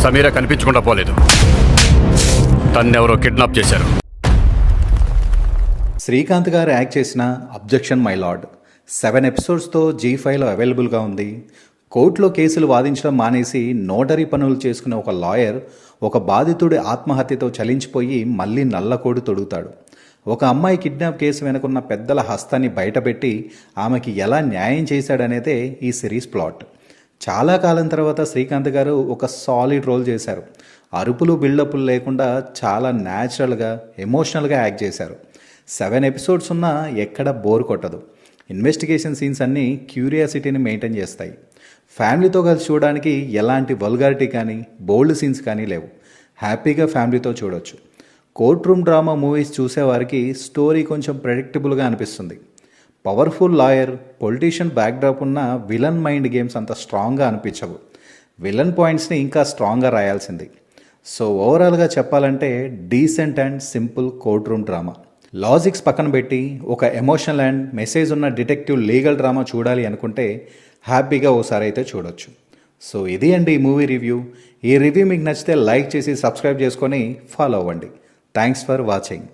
సమీర కనిపించకుండా పోలేదు. తన్నెవరో కిడ్నాప్ చేశారు. శ్రీకాంత్ గారు యాక్ట్ చేసిన అబ్జెక్షన్ మై లార్డ్ 7 ఎపిసోడ్స్తో G5లో అవైలబుల్గా ఉంది. కోర్టులో కేసులు వాదించడం మానేసి నోటరీ పనులు చేసుకునే ఒక లాయర్ ఒక బాధితుడి ఆత్మహత్యతో చలించిపోయి మళ్ళీ నల్లకోడు తొడుగుతాడు. ఒక అమ్మాయి కిడ్నాప్ కేసు వెనుకున్న పెద్దల హస్తాన్ని బయటపెట్టి ఆమెకి ఎలా న్యాయం చేశాడనేదే ఈ సిరీస్ ప్లాట్. చాలా కాలం తర్వాత శ్రీకాంత్ గారు ఒక సాలిడ్ రోల్ చేశారు. అరుపులు బిల్డప్లు లేకుండా చాలా న్యాచురల్గా ఎమోషనల్గా యాక్ట్ చేశారు. 7 ఎపిసోడ్స్ ఉన్నా ఎక్కడ బోర్ కొట్టదు. ఇన్వెస్టిగేషన్ సీన్స్ అన్నీ క్యూరియాసిటీని మెయింటైన్ చేస్తాయి. ఫ్యామిలీతో కలిసి చూడడానికి ఎలాంటి వల్గారిటీ కానీ బోల్డ్ సీన్స్ కానీ లేవు. హ్యాపీగా ఫ్యామిలీతో చూడొచ్చు. కోర్ట్ రూమ్ డ్రామా మూవీస్ చూసేవారికి స్టోరీ కొంచెం ప్రెడిక్టబుల్గా అనిపిస్తుంది. పవర్ఫుల్ లాయర్, పొలిటీషియన్ బ్యాక్డ్రాప్ ఉన్న విలన్ మైండ్ గేమ్స్ అంత స్ట్రాంగ్గా అనిపించవు. విలన్ పాయింట్స్ని ఇంకా స్ట్రాంగ్గా రాయాల్సింది. సో ఓవరాల్గా చెప్పాలంటే decent and simple court room drama. Logics పక్కన పెట్టి ఒక ఎమోషనల్ అండ్ మెసేజ్ ఉన్న డిటెక్టివ్ లీగల్ డ్రామా చూడాలి అనుకుంటే హ్యాపీగా ఓసారి అయితే చూడొచ్చు. సో ఇది అండి ఈ మూవీ రివ్యూ. ఈ రివ్యూ మీకు నచ్చితే లైక్ చేసి సబ్స్క్రైబ్ చేసుకొని ఫాలో అవ్వండి. Thanks for watching.